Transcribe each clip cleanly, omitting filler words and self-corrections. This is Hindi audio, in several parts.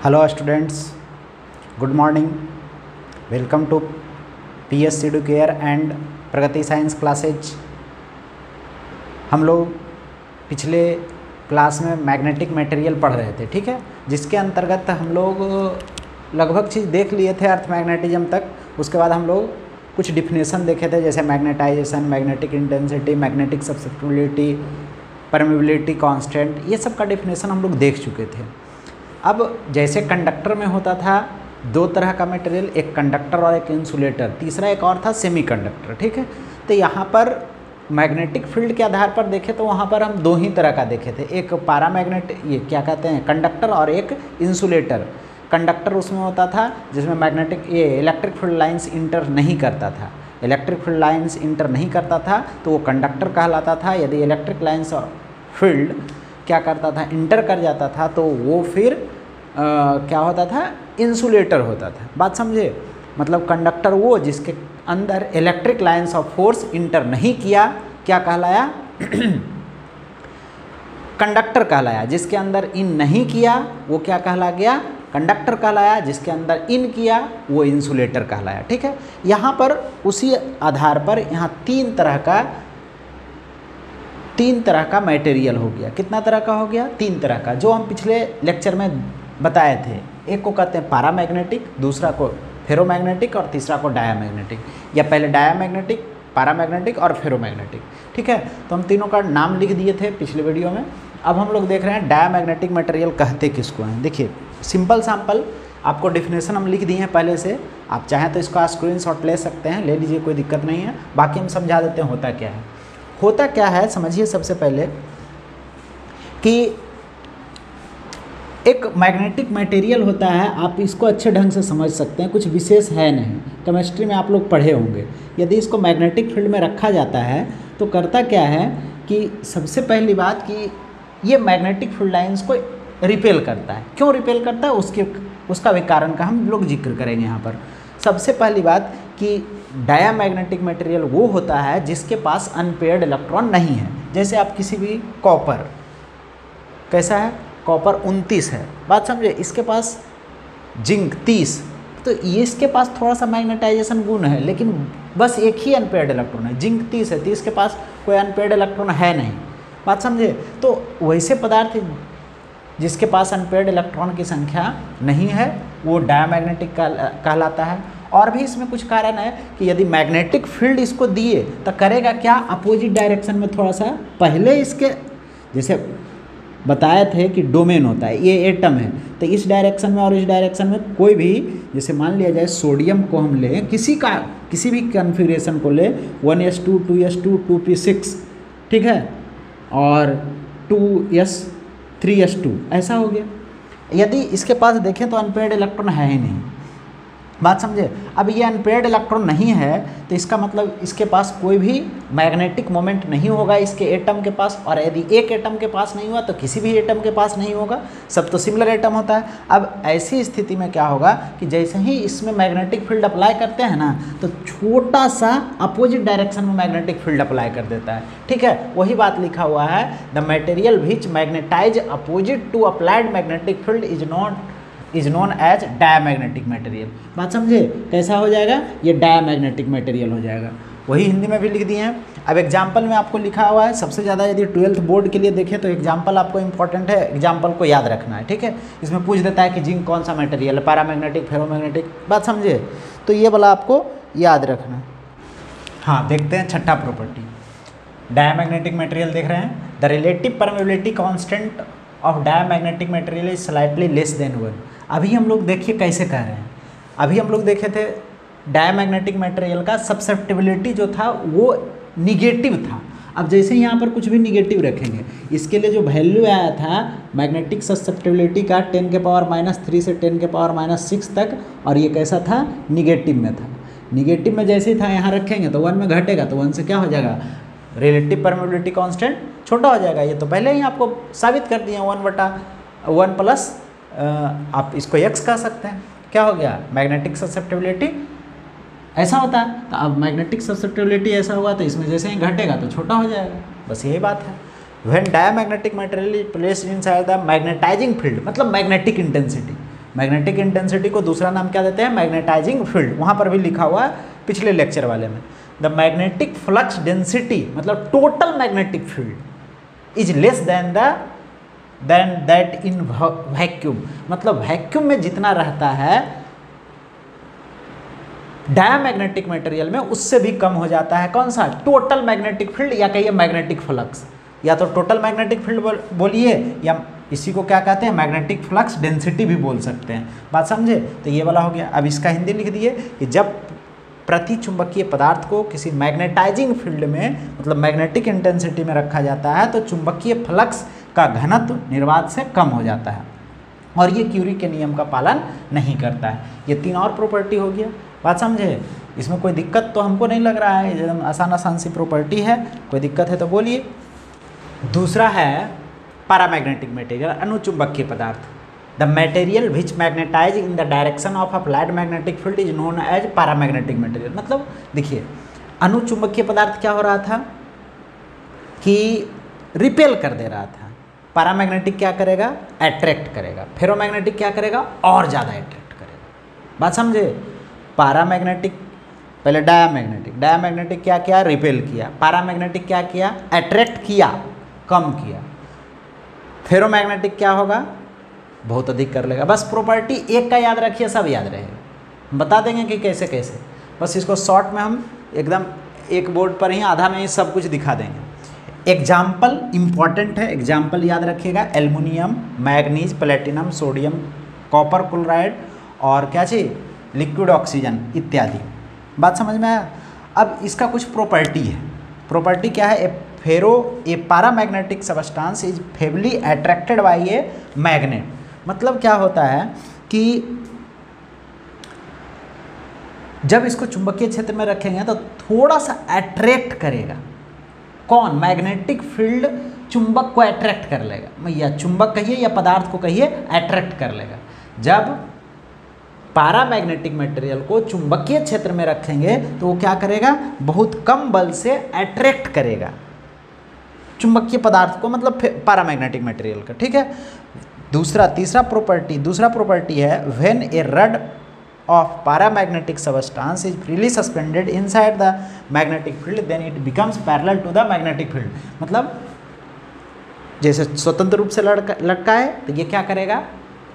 Hello students, good morning. Welcome to PS Educare and Pragati science classes. हम लोग पिछले क्लास में मैग्नेटिक मटेरियल पढ़ रहे थे, ठीक है, जिसके अंतर्गत हम लोग लगभग चीज़ देख लिए थे अर्थ मैग्नेटिज्म तक। उसके बाद हम लोग कुछ डिफिनेशन देखे थे, जैसे magnetization, magnetic intensity, magnetic susceptibility, permeability constant, ये सब का डिफिनेशन हम लोग देख चुके थे। अब जैसे कंडक्टर में होता था दो तरह का मटेरियल, एक कंडक्टर और एक इंसुलेटर, तीसरा एक और था सेमीकंडक्टर, ठीक है। तो यहाँ पर मैग्नेटिक फील्ड के आधार पर देखें तो वहाँ पर हम दो ही तरह का देखे थे, एक पैरामैग्नेट, ये क्या कहते हैं, कंडक्टर, और एक इंसुलेटर। कंडक्टर उसमें होता था जिसमें magnetic electric field lines inter नहीं करता था, इलेक्ट्रिक फील्ड लाइंस इंटर नहीं करता था तो वो कंडक्टर कहलाता था। यदि इलेक्ट्रिक लाइंस और फील्ड क्या करता था, इंटर कर जाता था, तो वो फिर क्या होता था, इंसुलेटर होता था। बात समझे? मतलब कंडक्टर वो जिसके अंदर electric lines of force inter नहीं किया, क्या कहलाया कंडक्टर कहलाया। जिसके अंदर इन नहीं किया वो क्या कहला गया, कंडक्टर कहलाया। जिसके अंदर इन किया वो इंसुलेटर कहलाया, ठीक है। यहाँ पर उसी आधार पर यहाँ तीन तरह का मटेरियल हो गया। कितना तरह का हो गया? तीन तरह का, जो हम पिछले लेक्चर में बताए थे। एक को कहते हैं पैरामैग्नेटिक, दूसरा को फेरोमैग्नेटिक और तीसरा को डायामैग्नेटिक, या पहले डायामैग्नेटिक, पैरामैग्नेटिक और फेरोमैग्नेटिक, ठीक है। तो हम तीनों का नाम लिख दिए थे पिछले वीडियो में। अब हम लोग देख रहे हैं डायामैग्नेटिक मटेरियल कहते किसको हैं। देखिए सिंपल सैम्पल आपको डिफिनेशन हम लिख दिए हैं पहले से, आप चाहें तो इसका स्क्रीनशॉट ले सकते हैं, ले लीजिए, कोई दिक्कत नहीं है। बाकी हम समझा देते हैं होता क्या है। होता क्या है समझिए सबसे पहले कि एक मैग्नेटिक मटेरियल होता है, आप इसको अच्छे ढंग से समझ सकते हैं, कुछ विशेष है नहीं, केमिस्ट्री में आप लोग पढ़े होंगे। यदि इसको मैग्नेटिक फील्ड में रखा जाता है तो करता क्या है कि सबसे पहली बात कि ये मैग्नेटिक फील्ड लाइंस को रिपेल करता है। क्यों रिपेल करता है उसका भी कारण का हम लोग जिक्र करेंगे यहाँ पर। सबसे पहली बात कि डायामैग्नेटिक मटेरियल वो होता है जिसके पास अनपेयर्ड इलेक्ट्रॉन नहीं है। जैसे आप किसी भी कॉपर, कैसा है, कॉपर 29 है, बात समझे, इसके पास जिंक 30, तो ये इसके पास थोड़ा सा मैग्नेटाइजेशन गुण है, लेकिन बस एक ही अनपेयर्ड इलेक्ट्रॉन है। जिंक 30 है, 30 के पास कोई अनपेयर्ड इलेक्ट्रॉन है नहीं, बात समझे। तो वैसे पदार्थ जिसके पास अनपेयर्ड इलेक्ट्रॉन की संख्या नहीं है वो डायामैग्नेटिक कहलाता है। और भी इसमें कुछ कारण है कि यदि मैग्नेटिक फील्ड इसको दिए तो करेगा क्या, अपोजिट डायरेक्शन में थोड़ा सा पहले इसके, जैसे बताए थे कि डोमेन होता है, ये एटम है, तो इस डायरेक्शन में और इस डायरेक्शन में कोई भी, जैसे मान लिया जाए सोडियम को हम लें, किसी भी कन्फिग्रेशन को ले, 1s2 2s2 2p6, ठीक है, और 3s2, ऐसा हो गया। यदि इसके पास देखें तो अनपेयर्ड इलेक्ट्रॉन है ही नहीं, बात समझे। अब ये अनपेयर्ड इलेक्ट्रॉन नहीं है तो इसका मतलब इसके पास कोई भी मैग्नेटिक मोमेंट नहीं होगा इसके एटम के पास, और यदि एक एटम के पास नहीं हुआ तो किसी भी एटम के पास नहीं होगा, सब तो सिमिलर एटम होता है। अब ऐसी स्थिति में क्या होगा कि जैसे ही इसमें मैग्नेटिक फील्ड अप्लाई करते हैं ना, तो छोटा सा अपोजिट डायरेक्शन में मैग्नेटिक फील्ड अप्लाई कर देता है, ठीक है। वही बात लिखा हुआ है, the material which magnetise opposite to applied magnetic field is known as diamagnetic material. बात समझे, कैसा हो जाएगा, ये डायामैग्नेटिक मटेरियल हो जाएगा। वही हिंदी में भी लिख दिए हैं। अब एग्जाम्पल में आपको लिखा हुआ है, सबसे ज़्यादा यदि 12th बोर्ड के लिए देखें तो एग्जाम्पल आपको इंपॉर्टेंट है, एग्जाम्पल को याद रखना है, ठीक है। इसमें पूछ देता है कि जिंक कौन सा मटेरियल है, पैरामैग्नेटिक, फेरोमैग्नेटिक, बात समझे, तो ये वाला आपको याद रखना है। हाँ, देखते हैं छठा प्रॉपर्टी, डायामैग्नेटिक मटेरियल देख रहे हैं। The relative permeability constant of diamagnetic material is slightly less than 1। अभी हम लोग देखिए कैसे कह रहे हैं, अभी हम लोग देखे थे डायामैग्नेटिक मटेरियल का सब्सेप्टिबिलिटी जो था वो निगेटिव था। अब जैसे यहाँ पर कुछ भी निगेटिव रखेंगे, इसके लिए जो वैल्यू आया था मैग्नेटिक सब्सेप्टिबिलिटी का 10⁻³ से 10⁻⁶ तक, और ये कैसा था, निगेटिव में था। निगेटिव में जैसे ही था यहाँ रखेंगे तो 1 में घटेगा, तो 1 से क्या हो जाएगा, रिलेटिव परमेबिलिटी कांस्टेंट छोटा हो जाएगा। ये तो पहले ही आपको साबित कर दिया, 1/1 प्लस आप इसको x कह सकते हैं, क्या हो गया, मैग्नेटिक सब्सेप्टिबिलिटी ऐसा होता है। तो अब मैग्नेटिक सब्सेप्टिबिलिटी ऐसा हुआ तो इसमें जैसे ही घटेगा तो छोटा हो जाएगा, बस यही बात है। When diamagnetic material is placed inside the magnetising field, मतलब मैग्नेटिक इंटेंसिटी, मैग्नेटिक इंटेंसिटी को दूसरा नाम क्या देते हैं? Magnetising field. वहाँ पर भी लिखा हुआ है पिछले लेक्चर वाले में, द मैग्नेटिक फ्लक्स डेंसिटी मतलब total magnetic field is less than that in vacuum, मतलब वैक्यूम में जितना रहता है डायमैग्नेटिक मटेरियल में उससे भी कम हो जाता है। कौन सा? टोटल मैग्नेटिक फील्ड या कहिए मैग्नेटिक फ्लक्स, या तो टोटल मैग्नेटिक फील्ड बोलिए या इसी को क्या कहते हैं? मैग्नेटिक फ्लक्स डेंसिटी भी बोल सकते हैं। बात समझे? तो ये वाला हो गया। अब इसका हिंदी लिख दिए कि जब प्रति चुंबकीय पदार्थ को किसी मैग्नेटाइजिंग फील्ड में मतलब मैग्नेटिक इंटेंसिटी में रखा जाता है तो चुंबकीय फ्लक्स का घनत्व निर्वात से कम हो जाता है और ये क्यूरी के नियम का पालन नहीं करता है। ये 3 और प्रॉपर्टी हो गया। बात समझे? इसमें कोई दिक्कत तो हमको नहीं लग रहा है, एकदम आसान सी प्रॉपर्टी है। कोई दिक्कत है तो बोलिए। दूसरा है पैरामैग्नेटिक मटेरियल, अनुचुंबकीय पदार्थ। The material which magnetise in the direction of applied magnetic field is known as paramagnetic material. मतलब देखिए, अनुचुंबकीय पदार्थ क्या हो रहा था कि रिपेल कर दे रहा था, पैरामैग्नेटिक क्या करेगा? अट्रैक्ट करेगा। फेरोमैग्नेटिक क्या करेगा? और ज़्यादा अट्रैक्ट करेगा। बात समझे? पैरामैग्नेटिक पहले डायमैग्नेटिक क्या किया? रिपेल किया। पैरामैग्नेटिक क्या किया? अट्रैक्ट किया, कम किया। फेरोमैग्नेटिक क्या होगा? बहुत अधिक कर लेगा। बस प्रॉपर्टी एक का याद रखिए, सब याद रहेगा। बता देंगे कि कैसे कैसे, बस इसको शॉर्ट में हम एकदम एक बोर्ड पर ही आधा में ही सब कुछ दिखा देंगे। एग्जाम्पल इम्पॉर्टेंट है, एग्जाम्पल याद रखिएगा। Aluminium, manganese, platinum, sodium, copper chloride और क्या चीज़? लिक्विड ऑक्सीजन इत्यादि। बात समझ में आया? अब इसका कुछ प्रॉपर्टी है। प्रॉपर्टी क्या है? A paramagnetic substance is feebly attracted by a magnet. मतलब क्या होता है कि जब इसको चुंबकीय क्षेत्र में रखेंगे तो थोड़ा सा अट्रैक्ट करेगा। कौन? मैग्नेटिक फील्ड चुंबक को अट्रैक्ट कर लेगा, या चुंबक कहिए या पदार्थ को कहिए, अट्रैक्ट कर लेगा। जब पैरामैग्नेटिक मटेरियल को चुंबकीय क्षेत्र में रखेंगे तो वो क्या करेगा? बहुत कम बल से अट्रैक्ट करेगा चुंबकीय पदार्थ को, मतलब पैरामैग्नेटिक मटेरियल का। ठीक है। दूसरा प्रॉपर्टी है when a rod of paramagnetic substance is freely suspended inside the magnetic field then it becomes parallel to the magnetic field. मतलब जैसे स्वतंत्र रूप से लटका है तो ये क्या करेगा?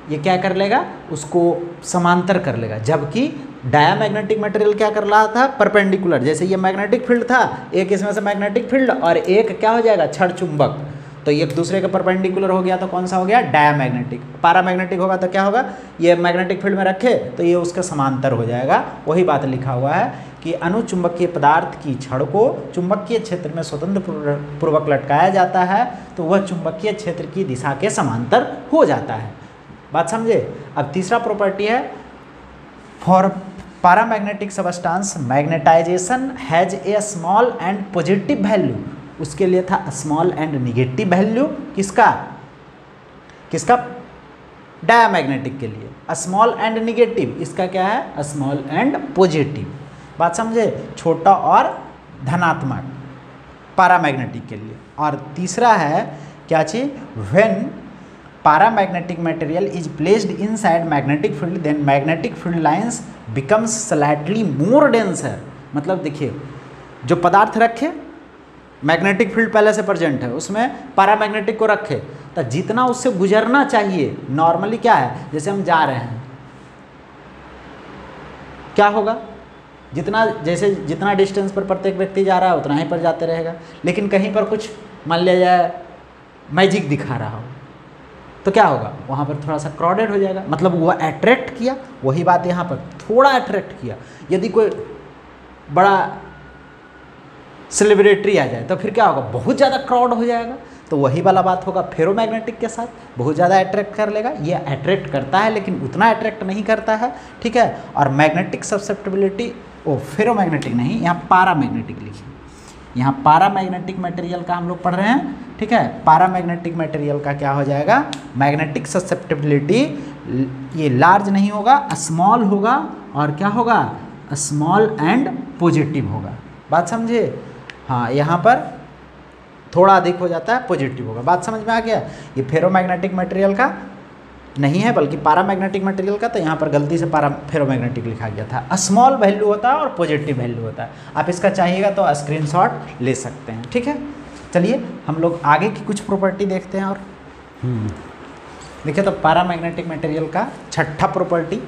ये क्या कर लेगा? उसको समांतर कर लेगा। जबकि डायमैग्नेटिक मटेरियल क्या कर रहा था? परपेंडिकुलर। जैसे ये मैग्नेटिक फील्ड था, एक इसमें से मैग्नेटिक फील्ड और एक क्या हो जाएगा? छड़ चुंबक। तो एक दूसरे के परपेंडिकुलर हो गया तो कौन सा हो गया? डायमैग्नेटिक। पैरामैग्नेटिक होगा तो क्या होगा? ये मैग्नेटिक फील्ड में रखे तो ये उसके समांतर हो जाएगा। वही बात लिखा हुआ है कि अनुचुंबकीय पदार्थ की छड़ को चुंबकीय क्षेत्र में स्वतंत्र पूर्वक लटकाया जाता है तो वह चुंबकीय क्षेत्र की दिशा के समांतर हो जाता है। बात समझे? अब तीसरा प्रॉपर्टी है for paramagnetic substance magnetisation has a small and positive value. उसके लिए था स्मॉल एंड निगेटिव वैल्यू। किसका? डायमैग्नेटिक के लिए स्मॉल एंड निगेटिव। इसका क्या है? Small and positive. बात समझे? छोटा और धनात्मक पैरामैग्नेटिक के लिए। और तीसरा है क्या चीज? When paramagnetic material is placed inside magnetic field then magnetic field lines becomes slightly more denser. मतलब देखिए, जो पदार्थ रखे मैग्नेटिक फील्ड पहले से प्रेजेंट है, उसमें पैरामैग्नेटिक को रखे तो जितना उससे गुजरना चाहिए नॉर्मली क्या है? जैसे हम जा रहे हैं, क्या होगा? जितना डिस्टेंस पर प्रत्येक व्यक्ति जा रहा है उतना ही पर जाते रहेगा। लेकिन कहीं पर कुछ मान लिया जाए मैजिक दिखा रहा हो तो क्या होगा? वहाँ पर थोड़ा सा क्राउडेड हो जाएगा। मतलब वह अट्रैक्ट किया। वही बात यहाँ पर थोड़ा अट्रैक्ट किया। यदि कोई बड़ा सेलिब्रिटी आ जाए तो फिर क्या होगा? बहुत ज़्यादा क्राउड हो जाएगा। तो वही वाला बात होगा फेरोमैग्नेटिक के साथ, बहुत ज़्यादा अट्रैक्ट कर लेगा। ये अट्रैक्ट करता है लेकिन उतना अट्रैक्ट नहीं करता है। ठीक है। और मैग्नेटिक सब्सेप्टिबिलिटी, फेरोमैग्नेटिक नहीं, यहाँ पैरामैग्नेटिक लिखिए। यहाँ पैरामैग्नेटिक मटेरियल का हम लोग पढ़ रहे हैं। ठीक है। पैरामैग्नेटिक मटेरियल का क्या हो जाएगा? मैग्नेटिक ससेप्टिबिलिटी ये लार्ज नहीं होगा, स्मॉल होगा। और क्या होगा? स्मॉल एंड पॉजिटिव होगा। बात समझे? हाँ, यहाँ पर थोड़ा अधिक हो जाता है, पॉजिटिव होगा। बात समझ में आ गया? ये फेरोमैग्नेटिक मटेरियल का नहीं है बल्कि पैरामैग्नेटिक मटेरियल का, तो यहाँ पर गलती से फेरोमैग्नेटिक लिखा गया था। स्मॉल वैल्यू होता है और पॉजिटिव वैल्यू होता है। आप इसका चाहिएगा तो स्क्रीनशॉट ले सकते हैं, ठीक है। चलिए हम लोग आगे की कुछ प्रॉपर्टी देखते हैं। और देखिए तो पैरामैग्नेटिक मटेरियल का छठा प्रॉपर्टी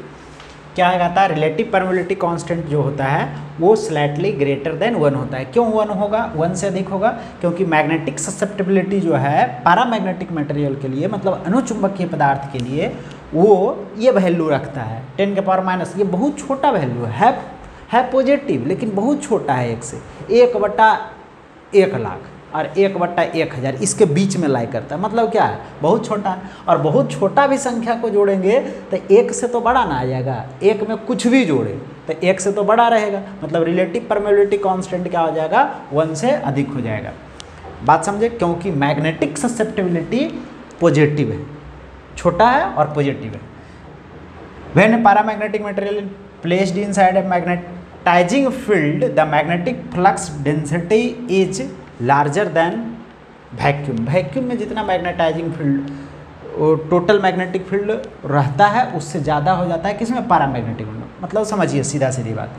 क्या कहता है, रिलेटिव परमेबिलिटी कांस्टेंट जो होता है वो स्लाइटली ग्रेटर देन 1 होता है। क्यों 1 होगा, 1 से अधिक होगा? क्योंकि मैग्नेटिक ससेप्टिबिलिटी जो है पैरामैग्नेटिक मटेरियल के लिए, मतलब अनुचुंबकीय पदार्थ के लिए, वो ये वैल्यू रखता है 10 के पावर माइनस। ये बहुत छोटा वैल्यू है पॉजिटिव, लेकिन बहुत छोटा है 1 से 1/1,00,000 और 1/1000 इसके बीच में लाई करता है। मतलब क्या है, बहुत छोटा है। और बहुत छोटा भी संख्या को जोड़ेंगे तो 1 से तो बड़ा ना आ जाएगा, 1 में कुछ भी जोड़े तो 1 से तो बड़ा रहेगा, मतलब रिलेटिव परमेबिलिटी कांस्टेंट क्या हो जाएगा, 1 से अधिक हो जाएगा। बात समझे, क्योंकि मैग्नेटिक ससेप्टिबिलिटी पॉजिटिव है, छोटा है और पॉजिटिव है। When paramagnetic material placed inside a magnetising field the magnetic flux density is larger than vacuum. Vacuum में जितना magnetising field, total magnetic field रहता है उससे ज़्यादा हो जाता है किसमें, पैरामैग्नेटिक फील्ड। मतलब समझिए सीधा सीधी बात,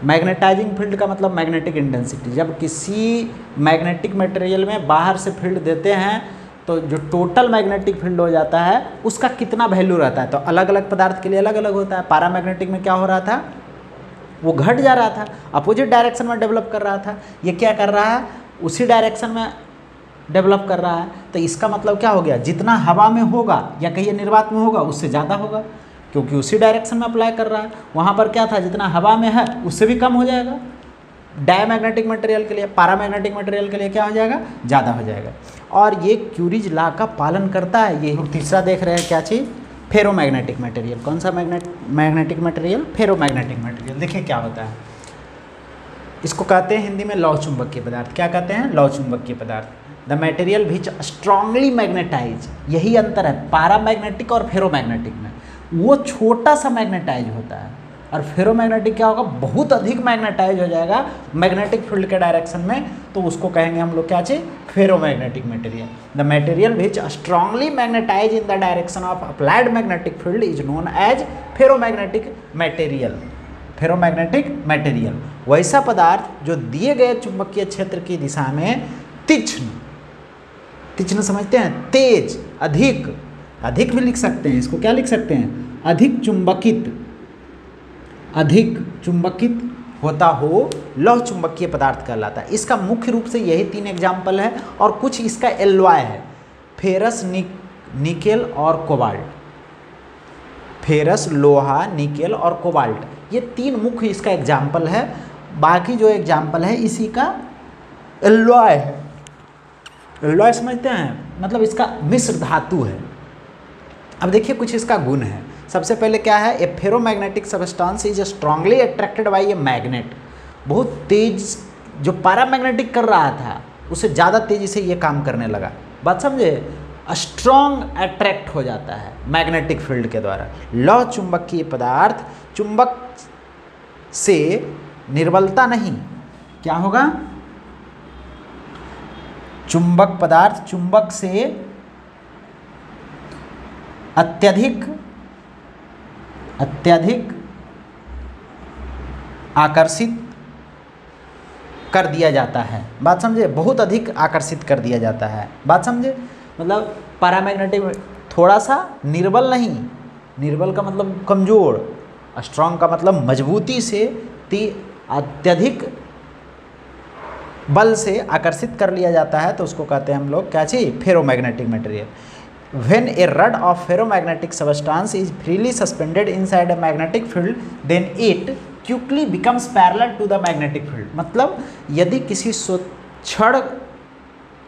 मैग्नेटाइजिंग फील्ड का मतलब मैग्नेटिक इंटेंसिटी। जब किसी मैग्नेटिक मटेरियल में बाहर से फील्ड देते हैं तो जो टोटल मैग्नेटिक फील्ड हो जाता है उसका कितना वैल्यू रहता है, तो अलग अलग पदार्थ के लिए अलग अलग होता है। पैरामैग्नेटिक में क्या हो रहा था, वो घट जा रहा था, अपोजिट डायरेक्शन में डेवलप कर रहा था। ये क्या कर रहा है, उसी डायरेक्शन में डेवलप कर रहा है। तो इसका मतलब क्या हो गया, जितना हवा में होगा या कहीं निर्वात में होगा उससे ज़्यादा होगा, क्योंकि उसी डायरेक्शन में अप्लाई कर रहा है। वहाँ पर क्या था, जितना हवा में है उससे भी कम हो जाएगा। डायमैग्नेटिक मटेरियल के लिए, पैरामैग्नेटिक मटेरियल के लिए क्या हो जाएगा, ज़्यादा हो जाएगा। और ये क्यूरीज लॉ का पालन करता है। ये तीसरा देख रहे हैं क्या चीज़, फेरोमैग्नेटिक मटेरियल। कौन सा मैग्नेटिक मटेरियल, फेरोमैग्नेटिक मटेरियल। देखिए क्या होता है, इसको कहते हैं हिंदी में लौह चुंबकीय पदार्थ। क्या कहते हैं, लौह चुंबकीय पदार्थ। The material which strongly magnetise, यही अंतर है पैरामैग्नेटिक और फेरोमैग्नेटिक में। वो छोटा सा मैग्नेटाइज होता है और फेरोमैग्नेटिक क्या होगा, बहुत अधिक मैग्नेटाइज हो जाएगा मैग्नेटिक फील्ड के डायरेक्शन में, तो उसको कहेंगे हम लोग क्या चीज़, ferromagnetic material. The material which strongly magnetize in the direction of applied magnetic field is known as ferromagnetic material. Ferromagnetic material वैसा पदार्थ जो दिए गए चुंबकीय क्षेत्र की दिशा में तीक्ष्ण समझते हैं, तेज, अधिक भी लिख सकते हैं इसको, क्या लिख सकते हैं, अधिक चुंबकित होता हो लौह चुंबकीय पदार्थ कहलाता है। इसका मुख्य रूप से यही 3 एग्जाम्पल है और कुछ इसका एलॉय है, फेरस, निकेल और कोबाल्ट। फेरस, लोहा, निकेल और कोबाल्ट, ये 3 मुख्य इसका एग्जाम्पल है। बाकी जो एग्जाम्पल है इसी का एलॉय है। एलॉय समझते हैं, मतलब इसका मिश्र धातु है। अब देखिए कुछ इसका गुण है। सबसे पहले क्या है, a ferromagnetic substance is strongly attracted by a magnet. बहुत तेज, जो पैरामैग्नेटिक कर रहा था उससे ज़्यादा तेजी से ये काम करने लगा। बात समझे, स्ट्रॉन्ग अट्रैक्ट हो जाता है मैग्नेटिक फील्ड के द्वारा। लौह चुंबकीय पदार्थ चुंबक से निर्बलता नहीं, क्या होगा, चुंबक पदार्थ चुंबक से अत्यधिक आकर्षित कर दिया जाता है। बात समझे, बहुत अधिक आकर्षित कर दिया जाता है। बात समझे, मतलब पैरामैग्नेटिक थोड़ा सा निर्बल नहीं, निर्बल का मतलब कमज़ोर, स्ट्रॉन्ग का मतलब मजबूती से, अत्यधिक बल से आकर्षित कर लिया जाता है, तो उसको कहते हैं हम लोग क्या चीज़, ferromagnetic material. When a rod of ferromagnetic substance is freely suspended inside a magnetic field, then it quickly becomes parallel to the magnetic field. मतलब यदि किसी क्षण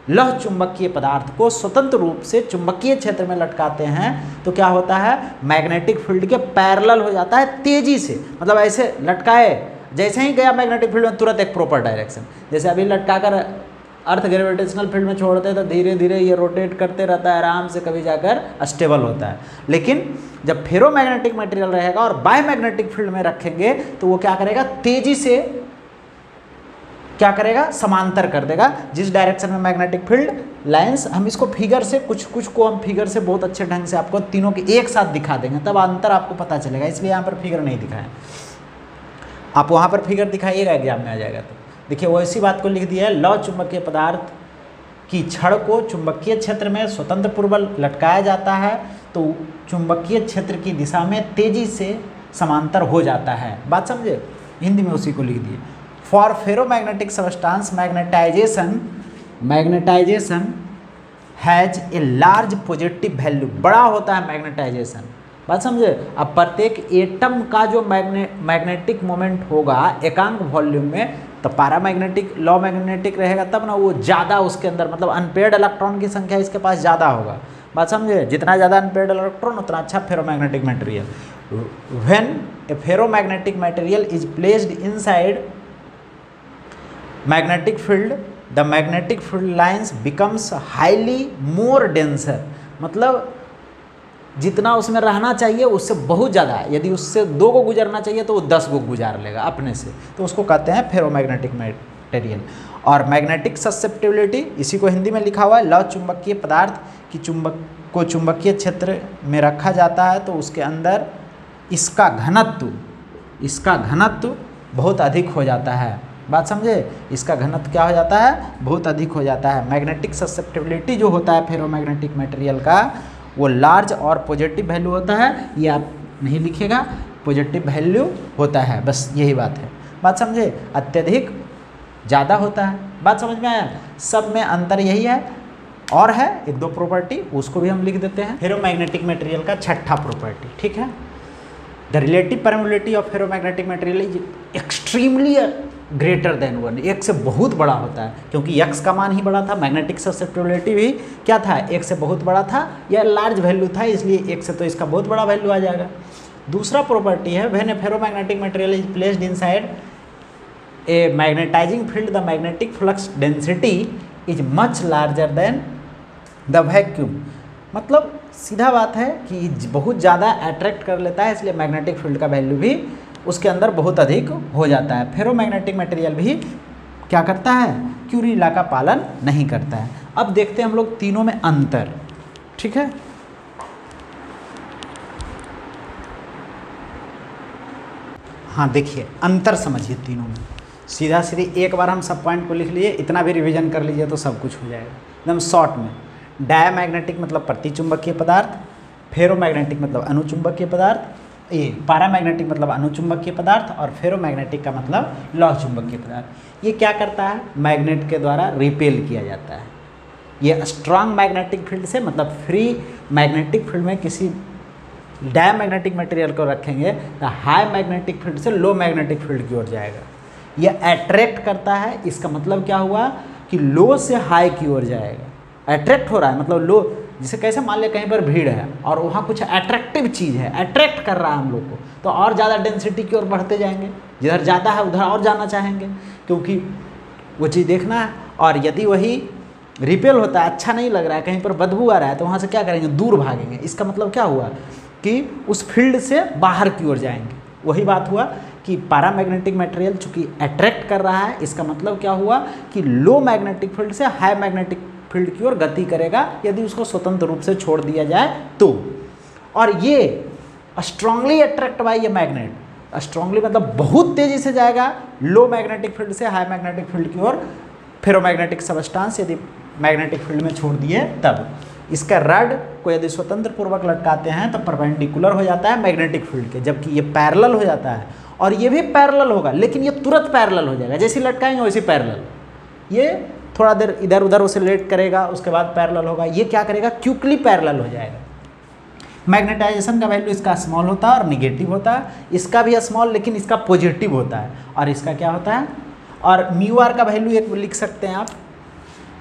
लौह चुंबकीय पदार्थ को स्वतंत्र रूप से चुंबकीय क्षेत्र में लटकाते हैं तो क्या होता है, मैग्नेटिक फील्ड के पैरेलल हो जाता है तेजी से। मतलब ऐसे लटकाए, जैसे ही गया मैग्नेटिक फील्ड में तुरंत एक प्रॉपर डायरेक्शन। जैसे अभी लटकाकर अर्थ ग्रेविटेशनल फील्ड में छोड़ते हैं तो धीरे धीरे ये रोटेट करते रहता है आराम से, कभी जाकर स्टेबल होता है। लेकिन जब फेरोमैग्नेटिक मटेरियल रहेगा और बायोमैग्नेटिक फील्ड में रखेंगे तो वो क्या करेगा, तेजी से क्या करेगा, समांतर कर देगा जिस डायरेक्शन में मैग्नेटिक फील्ड लाइंस। हम इसको फिगर से कुछ को हम फिगर से बहुत अच्छे ढंग से आपको तीनों के एक साथ दिखा देंगे, तब अंतर आपको पता चलेगा, इसलिए यहाँ पर फिगर नहीं दिखाएं। आप वहाँ पर फिगर दिखाइएगा, एग्जाम में आ जाएगा। तो देखिए वो इसी बात को लिख दिया है, लौ चुंबकीय पदार्थ की छड़ को चुंबकीय क्षेत्र में स्वतंत्र पूर्वक लटकाया जाता है तो चुंबकीय क्षेत्र की दिशा में तेजी से समांतर हो जाता है। बात समझे, हिंदी में उसी को लिख दिए। For ferromagnetic substance magnetisation has a large positive value, बड़ा होता है मैग्नेटाइजेशन। बात समझे। अब प्रत्येक एटम का जो मैग्नेटिक मोमेंट होगा एकांक वॉल्यूम में, तो पैरामैग्नेटिक लॉ मैग्नेटिक रहेगा तब ना वो ज़्यादा उसके अंदर, मतलब अनपेयर्ड इलेक्ट्रॉन की संख्या इसके पास ज़्यादा होगा। बात समझे, जितना ज़्यादा अनपेयर्ड इलेक्ट्रॉन उतना अच्छा ferromagnetic material. When a ferromagnetic material is placed inside magnetic field the magnetic field lines becomes highly more denser, मतलब जितना उसमें रहना चाहिए उससे बहुत ज़्यादा, यदि उससे 2 को गुजरना चाहिए तो वो 10 को गुजार लेगा अपने से, तो उसको कहते हैं फेरोमैग्नेटिक मटेरियल। और मैग्नेटिक ससेप्टिबिलिटी, इसी को हिंदी में लिखा हुआ है, लौ चुंबकीय पदार्थ की चुंबकीय क्षेत्र में रखा जाता है तो उसके अंदर इसका घनत्व बहुत अधिक हो जाता है। बात समझे, इसका घनत्व क्या हो जाता है, बहुत अधिक हो जाता है। मैग्नेटिक ससेप्टिबिलिटी जो होता है फेरोमैग्नेटिक मटेरियल का, वो लार्ज और पॉजिटिव वैल्यू होता है, ये आप नहीं लिखेगा, पॉजिटिव वैल्यू होता है, बस यही बात है। बात समझे, अत्यधिक ज़्यादा होता है। बात समझ में आया, सब में अंतर यही है। और है 1-2 प्रॉपर्टी, उसको भी हम लिख देते हैं। फेरोमैग्नेटिक मटेरियल का छठा प्रॉपर्टी, ठीक है, the relative permeability of ferromagnetic material is extremely greater than 1, 1 से बहुत बड़ा होता है, क्योंकि x का मान ही बड़ा था। मैग्नेटिक ससेप्टिबिलिटी भी क्या था, 1 से बहुत बड़ा था, या लार्ज वैल्यू था, इसलिए 1 से तो इसका बहुत बड़ा वैल्यू आ जाएगा। दूसरा प्रॉपर्टी है, when a ferromagnetic material is placed inside a magnetising field the magnetic flux density is much larger than the vacuum, मतलब सीधा बात है कि बहुत ज़्यादा अट्रैक्ट कर लेता है, इसलिए मैग्नेटिक फील्ड का वैल्यू भी उसके अंदर बहुत अधिक हो जाता है। फेरोमैग्नेटिक मटेरियल भी क्या करता है, क्यूरी लॉ का पालन नहीं करता है। अब देखते हैं हम लोग तीनों में अंतर, ठीक है। हाँ देखिए, अंतर समझिए तीनों में, सीधा सीधी एक बार हम सब पॉइंट को लिख लिए, इतना भी रिवीजन कर लीजिए तो सब कुछ हो जाएगा एकदम शॉर्ट में। डायमैग्नेटिक मतलब प्रतिचुंबकीय पदार्थ, फेरोमैग्नेटिक मतलब अनुचुंबकीय पदार्थ, ये पैरामैग्नेटिक मतलब अनुचुंबकीय पदार्थ, और फेरोमैग्नेटिक का मतलब लौह चुंबकीय पदार्थ। ये क्या करता है, मैग्नेट के द्वारा रिपेल किया जाता है। ये स्ट्रांग मैग्नेटिक फील्ड से, मतलब फ्री मैग्नेटिक फील्ड में किसी डायमैग्नेटिक मटेरियल को रखेंगे तो हाई मैग्नेटिक फील्ड से लो मैग्नेटिक फील्ड की ओर जाएगा। ये अट्रैक्ट करता है, इसका मतलब क्या हुआ कि लो से हाई की ओर जाएगा। अट्रैक्ट हो रहा है मतलब लो, जिसे कैसे मान लिया कहीं पर भीड़ है और वहाँ कुछ अट्रैक्टिव चीज़ है, अट्रैक्ट कर रहा है हम लोग को, तो और ज़्यादा डेंसिटी की ओर बढ़ते जाएंगे, जिधर ज़्यादा है उधर और जाना चाहेंगे, क्योंकि वो चीज़ देखना है। और यदि वही रिपेल होता है, अच्छा नहीं लग रहा है, कहीं पर बदबू आ रहा है, तो वहाँ से क्या करेंगे, दूर भागेंगे। इसका मतलब क्या हुआ कि उस फील्ड से बाहर की ओर जाएंगे। वही बात हुआ कि पैरामैग्नेटिक मटेरियल चूँकि अट्रैक्ट कर रहा है, इसका मतलब क्या हुआ कि लो मैग्नेटिक फील्ड से हाई मैग्नेटिक फील्ड की ओर गति करेगा, यदि उसको स्वतंत्र रूप से छोड़ दिया जाए तो। और ये स्ट्रांगली अट्रैक्ट बाय ये मैग्नेट, स्ट्रांगली मतलब बहुत तेज़ी से जाएगा लो मैग्नेटिक फील्ड से हाई मैग्नेटिक फील्ड की ओर, फेरोमैग्नेटिक सबस्टांस यदि मैग्नेटिक फील्ड में छोड़ दिए तब। इसका रड को यदि स्वतंत्र पूर्वक लटकाते हैं तो परपेंडिकुलर हो जाता है मैग्नेटिक फील्ड के, जबकि ये पैरेलल हो जाता है। और ये भी पैरेलल होगा, लेकिन ये तुरंत पैरेलल हो जाएगा, जैसे लटकाएंगे वैसे पैरेलल। ये थोड़ा देर इधर उधर ओसिलेट करेगा, उसके बाद पैरेलल होगा। ये क्या करेगा, क्विकली पैरेलल हो जाएगा। मैग्नेटाइजेशन का वैल्यू इसका स्मॉल होता है और निगेटिव होता है, इसका भी स्मॉल लेकिन इसका पॉजिटिव होता है। और इसका क्या होता है, और म्यू आर का वैल्यू एक लिख सकते हैं आप,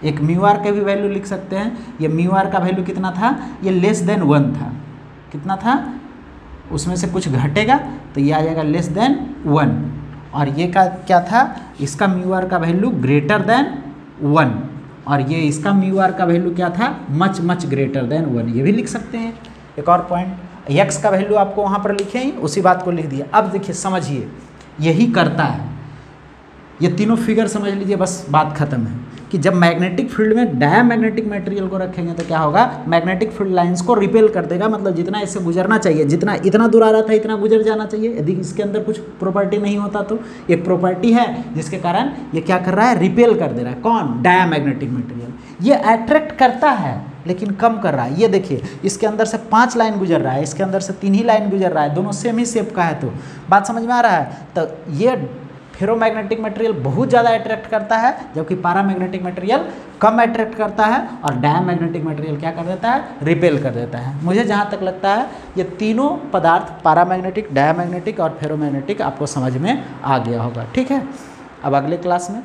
एक म्यू आर का भी वैल्यू लिख सकते हैं। ये म्यू आर का वैल्यू कितना था, ये लेस देन 1 था। कितना था, उसमें से कुछ घटेगा तो ये आ जाएगा लेस देन 1। और ये का क्या था, इसका म्यू आर का वैल्यू ग्रेटर देन 1, और ये इसका म्यू आर का वैल्यू क्या था, मच मच ग्रेटर देन 1। ये भी लिख सकते हैं। एक और पॉइंट, एक्स का वैल्यू आपको वहाँ पर लिखे ही, उसी बात को लिख दिया। अब देखिए समझिए, यही करता है ये तीनों फिगर समझ लीजिए, बस बात खत्म है कि जब मैग्नेटिक फील्ड में डायमैग्नेटिक मटेरियल को रखेंगे तो क्या होगा, मैग्नेटिक फील्ड लाइंस को रिपेल कर देगा, मतलब जितना इससे गुजरना चाहिए, जितना इतना दूर आ रहा था इतना गुजर जाना चाहिए। यदि इसके अंदर कुछ प्रॉपर्टी नहीं होता तो एक प्रॉपर्टी है जिसके कारण ये क्या कर रहा है, रिपेल कर दे रहा है। कौन, डायमैग्नेटिक मटेरियल। ये अट्रैक्ट करता है लेकिन कम कर रहा है। ये देखिए इसके अंदर से 5 लाइन गुजर रहा है, इसके अंदर से 3 ही लाइन गुजर रहा है, दोनों सेम ही शेप का है। तो बात समझ में आ रहा है। तो ये फेरोमैग्नेटिक मटेरियल बहुत ज़्यादा अट्रैक्ट करता है, जबकि पैरामैग्नेटिक मटेरियल कम अट्रैक्ट करता है, और डायमैग्नेटिक मटेरियल क्या कर देता है, रिपेल कर देता है। मुझे जहाँ तक लगता है ये तीनों पदार्थ पैरामैग्नेटिक, डायमैग्नेटिक और फेरोमैग्नेटिक आपको समझ में आ गया होगा। ठीक है, अब अगले क्लास में